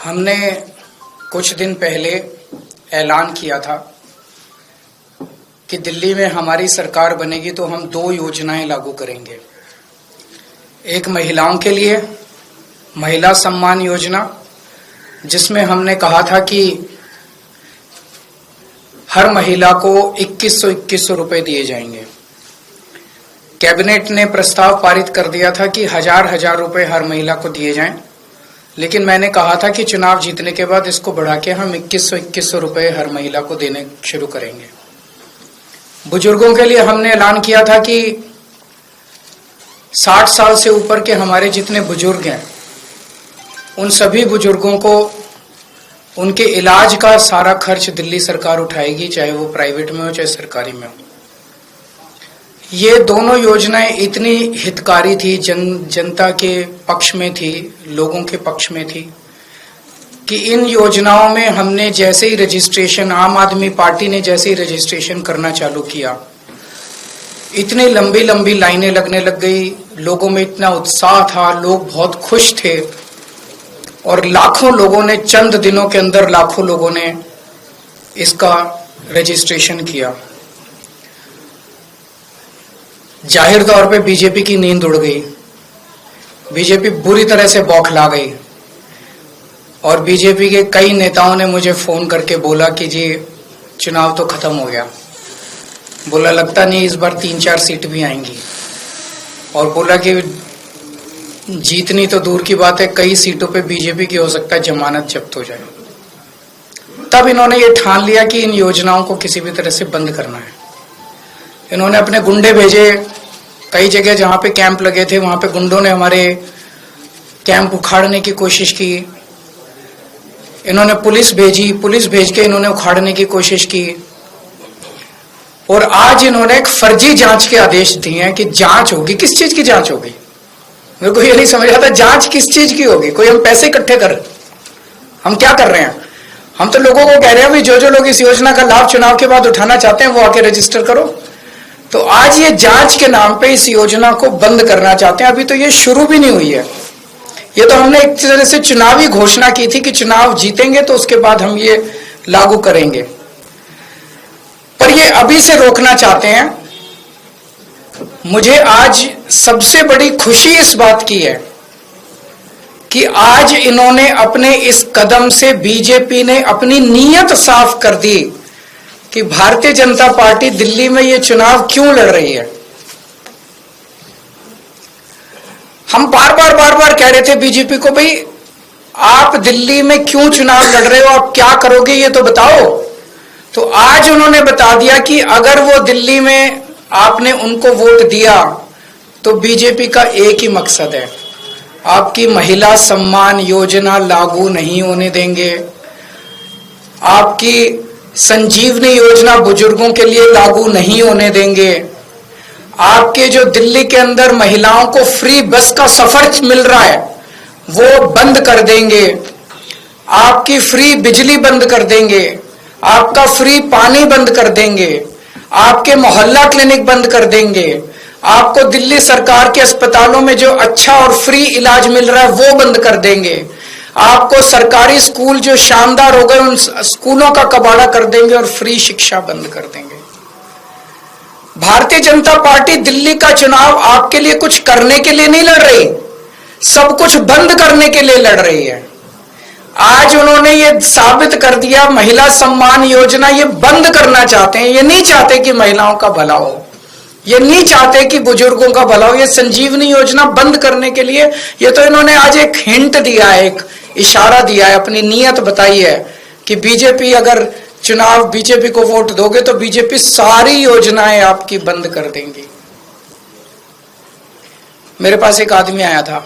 हमने कुछ दिन पहले ऐलान किया था कि दिल्ली में हमारी सरकार बनेगी तो हम 2 योजनाएं लागू करेंगे। एक महिलाओं के लिए महिला सम्मान योजना, जिसमें हमने कहा था कि हर महिला को 2100 रुपए दिए जाएंगे। कैबिनेट ने प्रस्ताव पारित कर दिया था कि हजार रुपए हर महिला को दिए जाएं, लेकिन मैंने कहा था कि चुनाव जीतने के बाद इसको बढ़ा के हम 2100 रुपए हर महिला को देने शुरू करेंगे। बुजुर्गों के लिए हमने ऐलान किया था कि 60 साल से ऊपर के हमारे जितने बुजुर्ग हैं, उन सभी बुजुर्गों को उनके इलाज का सारा खर्च दिल्ली सरकार उठाएगी, चाहे वो प्राइवेट में हो चाहे सरकारी में हो। ये दोनों योजनाएं इतनी हितकारी थी, जनता के पक्ष में थी, लोगों के पक्ष में थी कि इन योजनाओं में हमने जैसे ही रजिस्ट्रेशन, आम आदमी पार्टी ने जैसे ही रजिस्ट्रेशन करना चालू किया, इतनी लंबी लंबी लाइनें लगने लग गई। लोगों में इतना उत्साह था, लोग बहुत खुश थे और लाखों लोगों ने, चंद दिनों के अंदर लाखों लोगों ने इसका रजिस्ट्रेशन किया। जाहिर तौर पे बीजेपी की नींद उड़ गई, बीजेपी बुरी तरह से बौखला गई और बीजेपी के कई नेताओं ने मुझे फोन करके बोला कि जी चुनाव तो खत्म हो गया। बोला लगता नहीं इस बार 3-4 सीट भी आएंगी, और बोला कि जीतनी तो दूर की बात है, कई सीटों पे बीजेपी की हो सकता है जमानत जब्त हो जाए। तब इन्होंने ये ठान लिया कि इन योजनाओं को किसी भी तरह से बंद करना है। इन्होंने अपने गुंडे भेजे, कई जगह जहां पे कैंप लगे थे वहां पे गुंडों ने हमारे कैंप उखाड़ने की कोशिश की। इन्होंने पुलिस भेजी, पुलिस भेज के इन्होंने उखाड़ने की कोशिश की। और आज इन्होंने एक फर्जी जांच के आदेश दिए हैं कि जांच होगी। किस चीज की जांच होगी? मेरे को ये नहीं समझ आता, जांच किस चीज की होगी? कोई हम पैसे इकट्ठे कर, हम क्या कर रहे हैं? हम तो लोगों को कह रहे हैं भी जो जो लोग इस योजना का लाभ चुनाव के बाद उठाना चाहते हैं वो आके रजिस्टर करो। तो आज ये जांच के नाम पे इस योजना को बंद करना चाहते हैं। अभी तो ये शुरू भी नहीं हुई है। ये तो हमने एक तरह से चुनावी घोषणा की थी कि चुनाव जीतेंगे तो उसके बाद हम ये लागू करेंगे, पर ये अभी से रोकना चाहते हैं। मुझे आज सबसे बड़ी खुशी इस बात की है कि आज इन्होंने अपने इस कदम से, बीजेपी ने अपनी नीयत साफ कर दी कि भारतीय जनता पार्टी दिल्ली में ये चुनाव क्यों लड़ रही है। हम बार बार कह रहे थे बीजेपी को, भाई आप दिल्ली में क्यों चुनाव लड़ रहे हो, आप क्या करोगे ये तो बताओ। तो आज उन्होंने बता दिया कि अगर वो दिल्ली में आपने उनको वोट दिया तो बीजेपी का एक ही मकसद है, आपकी महिला सम्मान योजना लागू नहीं होने देंगे, आपकी संजीवनी योजना बुजुर्गों के लिए लागू नहीं होने देंगे, आपके जो दिल्ली के अंदर महिलाओं को फ्री बस का सफर मिल रहा है वो बंद कर देंगे, आपकी फ्री बिजली बंद कर देंगे, आपका फ्री पानी बंद कर देंगे, आपके मोहल्ला क्लिनिक बंद कर देंगे, आपको दिल्ली सरकार के अस्पतालों में जो अच्छा और फ्री इलाज मिल रहा है वो बंद कर देंगे, आपको सरकारी स्कूल जो शानदार हो गए उन स्कूलों का कबाड़ा कर देंगे और फ्री शिक्षा बंद कर देंगे। भारतीय जनता पार्टी दिल्ली का चुनाव आपके लिए कुछ करने के लिए नहीं लड़ रही, सब कुछ बंद करने के लिए लड़ रही है। आज उन्होंने ये साबित कर दिया, महिला सम्मान योजना ये बंद करना चाहते हैं। ये नहीं चाहते कि महिलाओं का भला हो, ये नहीं चाहते कि बुजुर्गों का भला हो। ये संजीवनी योजना बंद करने के लिए ये तो इन्होंने आज एक हिंट दिया है, एक इशारा दिया है, अपनी नीयत बताई है कि बीजेपी, अगर चुनाव बीजेपी को वोट दोगे तो बीजेपी सारी योजनाएं आपकी बंद कर देंगी। मेरे पास एक आदमी आया था,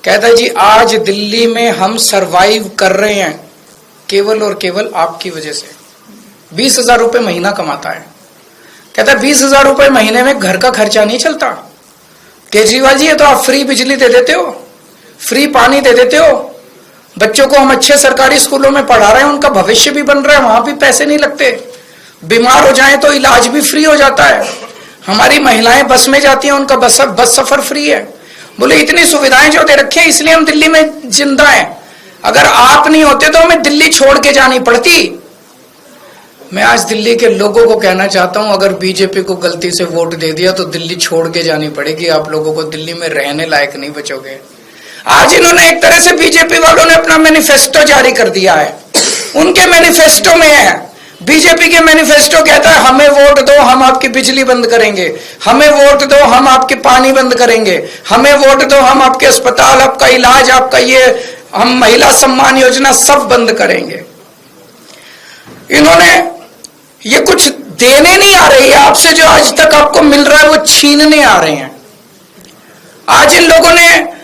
कहता है जी आज दिल्ली में हम सरवाइव कर रहे हैं केवल और केवल आपकी वजह से। 20,000 रुपए महीना कमाता है, कहता है 20,000 रुपए महीने में घर का खर्चा नहीं चलता। केजरीवाल जी ये तो आप फ्री बिजली दे देते हो, फ्री पानी दे देते हो, बच्चों को हम अच्छे सरकारी स्कूलों में पढ़ा रहे हैं, उनका भविष्य भी बन रहा है, वहां भी पैसे नहीं लगते, बीमार हो जाएं तो इलाज भी फ्री हो जाता है, हमारी महिलाएं बस में जाती हैं उनका बस सफर फ्री है। बोले इतनी सुविधाएं जो दे रखी है इसलिए हम दिल्ली में जिंदा हैं। अगर आप नहीं होते तो हमें दिल्ली छोड़ के जानी पड़ती। मैं आज दिल्ली के लोगों को कहना चाहता हूं, अगर बीजेपी को गलती से वोट दे दिया तो दिल्ली छोड़ के जानी पड़ेगी। आप लोगों को दिल्ली में रहने लायक नहीं बचोगे। आज इन्होंने एक तरह से बीजेपी वालों ने अपना मैनिफेस्टो जारी कर दिया है। उनके मैनिफेस्टो में है, बीजेपी के मैनिफेस्टो कहता है हमें वोट दो हम आपकी बिजली बंद करेंगे, हमें वोट दो हम आपके पानी बंद करेंगे, हमें वोट दो हम आपके अस्पताल, आपका इलाज, आपका ये हम महिला सम्मान योजना सब बंद करेंगे। इन्होंने ये कुछ देने नहीं आ रही है आपसे, जो आज तक आपको मिल रहा है वो छीनने आ रहे हैं। आज इन लोगों ने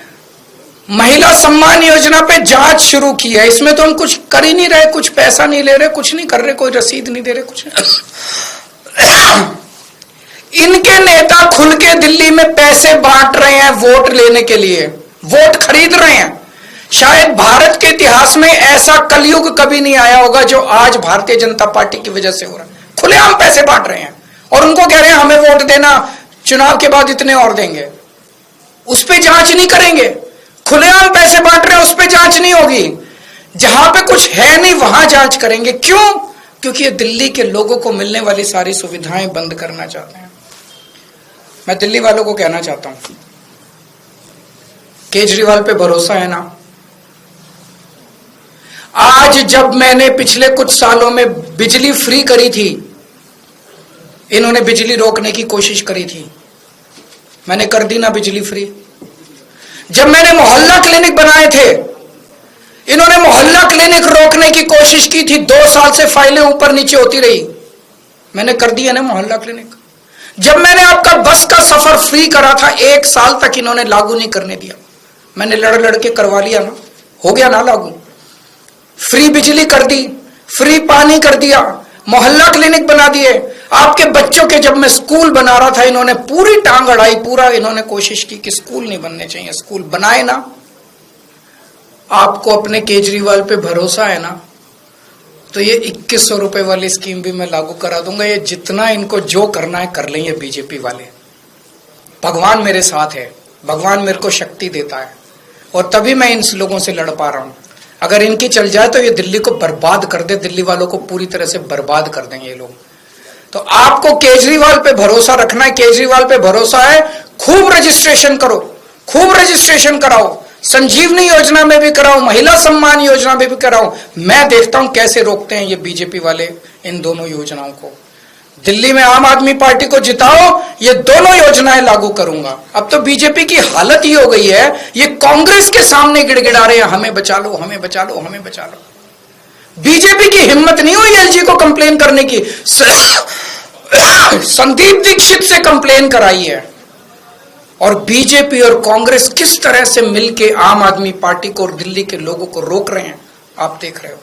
महिला सम्मान योजना पे जांच शुरू की है। इसमें तो हम कुछ कर ही नहीं रहे, कुछ पैसा नहीं ले रहे, कुछ नहीं कर रहे, कोई रसीद नहीं दे रहे, कुछ नहीं। इनके नेता खुल के दिल्ली में पैसे बांट रहे हैं वोट लेने के लिए, वोट खरीद रहे हैं। शायद भारत के इतिहास में ऐसा कलयुग कभी नहीं आया होगा जो आज भारतीय जनता पार्टी की वजह से हो रहा है। खुलेआम पैसे बांट रहे हैं और उनको कह रहे हैं हमें वोट देना, चुनाव के बाद इतने और देंगे। उस पर जांच नहीं करेंगे। खुलेआम पैसे बांट रहे हैं, उस पर जांच नहीं होगी। जहां पे कुछ है नहीं वहां जांच करेंगे। क्यों? क्योंकि ये दिल्ली के लोगों को मिलने वाली सारी सुविधाएं बंद करना चाहते हैं। मैं दिल्ली वालों को कहना चाहता हूं, केजरीवाल पे भरोसा है ना? आज जब मैंने पिछले कुछ सालों में बिजली फ्री करी थी, इन्होंने बिजली रोकने की कोशिश करी थी, मैंने कर दी ना बिजली फ्री। जब मैंने मोहल्ला क्लिनिक बनाए थे, इन्होंने मोहल्ला क्लिनिक रोकने की कोशिश की थी। 2 साल से फाइलें ऊपर नीचे होती रही, मैंने कर दिया ना मोहल्ला क्लिनिक। जब मैंने आपका बस का सफर फ्री करा था, 1 साल तक इन्होंने लागू नहीं करने दिया, मैंने लड़ लड़ के करवा लिया ना, हो गया ना लागू। फ्री बिजली कर दी, फ्री पानी कर दिया, मोहल्ला क्लिनिक बना दिए। आपके बच्चों के जब मैं स्कूल बना रहा था, इन्होंने पूरी टांग अड़ाई, पूरा इन्होंने कोशिश की कि स्कूल नहीं बनने चाहिए, स्कूल बनाए ना। आपको अपने केजरीवाल पे भरोसा है ना, तो ये 2100 रुपए वाली स्कीम भी मैं लागू करा दूंगा। ये जितना इनको जो करना है कर लेंगे बीजेपी वाले। भगवान मेरे साथ है, भगवान मेरे को शक्ति देता है और तभी मैं इन लोगों से लड़ पा रहा हूं। अगर इनकी चल जाए तो ये दिल्ली को बर्बाद कर दे, दिल्ली वालों को पूरी तरह से बर्बाद कर देंगे ये लोग। तो आपको केजरीवाल पे भरोसा रखना है, केजरीवाल पे भरोसा है। खूब रजिस्ट्रेशन करो, खूब रजिस्ट्रेशन कराओ, संजीवनी योजना में भी कराओ, महिला सम्मान योजना में भी कराओ। मैं देखता हूं कैसे रोकते हैं ये बीजेपी वाले इन दोनों योजनाओं को। दिल्ली में आम आदमी पार्टी को जिताओ, ये दोनों योजनाएं लागू करूंगा। अब तो बीजेपी की हालत ही हो गई है, ये कांग्रेस के सामने गिड़गिड़ा रहे हैं, हमें बचा लो, हमें बचा लो, हमें बचा लो। बीजेपी की हिम्मत नहीं हुई एलजी को कंप्लेन करने की। संदीप दीक्षित से कंप्लेन कराई है। और बीजेपी और कांग्रेस किस तरह से मिलके आम आदमी पार्टी को और दिल्ली के लोगों को रोक रहे हैं, आप देख रहे हो।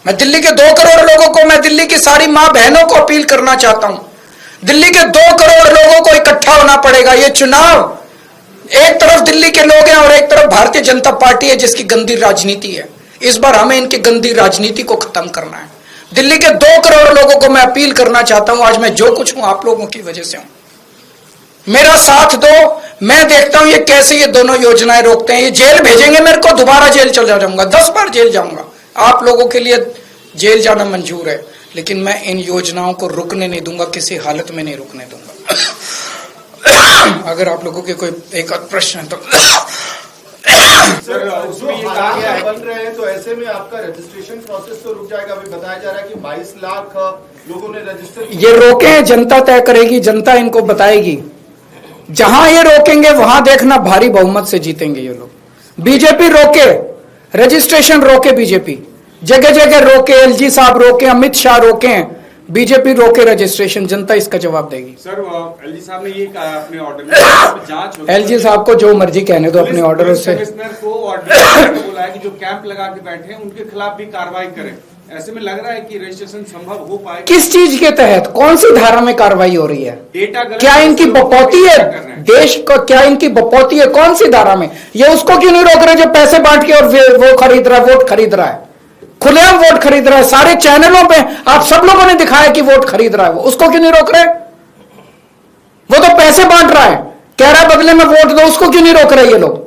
मैं दिल्ली के 2 करोड़ लोगों को, मैं दिल्ली की सारी मां बहनों को अपील करना चाहता हूं, दिल्ली के 2 करोड़ लोगों को इकट्ठा होना पड़ेगा। ये चुनाव, एक तरफ दिल्ली के लोग हैं और एक तरफ भारतीय जनता पार्टी है जिसकी गंदी राजनीति है। इस बार हमें इनकी गंदी राजनीति को खत्म करना है। दिल्ली के 2 करोड़ लोगों को मैं अपील करना चाहता हूं, आज मैं जो कुछ हूं आप लोगों की वजह से हूं। मेरा साथ दो। मैं देखता हूं ये कैसे ये दोनों योजनाएं रोकते हैं। ये जेल भेजेंगे मेरे को, दोबारा जेल चला जाऊंगा, 10 बार जेल जाऊंगा। आप लोगों के लिए जेल जाना मंजूर है, लेकिन मैं इन योजनाओं को रुकने नहीं दूंगा, किसी हालत में नहीं रुकने दूंगा। अगर आप लोगों के कोई एक प्रश्न है तो सर, उसमें ये कहा गया है बन रहे हैं तो ऐसे में आपका रजिस्ट्रेशन प्रोसेस तो रुक जाएगा। अभी बताया जा रहा है कि 22 लाख लोगों ने रजिस्टर। ये रोके हैं, जनता तय करेगी, जनता इनको बताएगी। जहां ये रोकेंगे वहां देखना भारी बहुमत से जीतेंगे ये लोग। बीजेपी रोके, रजिस्ट्रेशन रोके, बीजेपी जगह जगह रोके, एलजी साहब रोके, अमित शाह रोके, बीजेपी रोके रजिस्ट्रेशन, जनता इसका जवाब देगी। सर, एलजी साहब ने ये कहा अपने ऑर्डर में जांच होगी। एलजी साहब को जो मर्जी कहने दो अपने ऑर्डर से। कमिश्नर को ऑर्डर बोला है कि जो कैंप लगा के बैठे हैं उनके खिलाफ भी कार्रवाई करें। ऐसे में लग रहा है कि रजिस्ट्रेशन संभव हो पाए। किस चीज के तहत, कौन सी धारा में कार्रवाई हो रही है? डेटा क्या इनकी बपौती है देश को? क्या इनकी बपौती है? कौन सी धारा में? ये उसको क्यों नहीं रोक रहे जो पैसे बांट के और वो खरीद रहा है, वोट खरीद रहा है, खुलेआम वोट खरीद रहा है। सारे चैनलों पे आप सब लोगों ने दिखाया कि वोट खरीद रहा है, वो उसको क्यों नहीं रोक रहे? वो तो पैसे बांट रहा है, कह रहा है बदले में वोट दो, उसको क्यों नहीं रोक रहे ये लोग?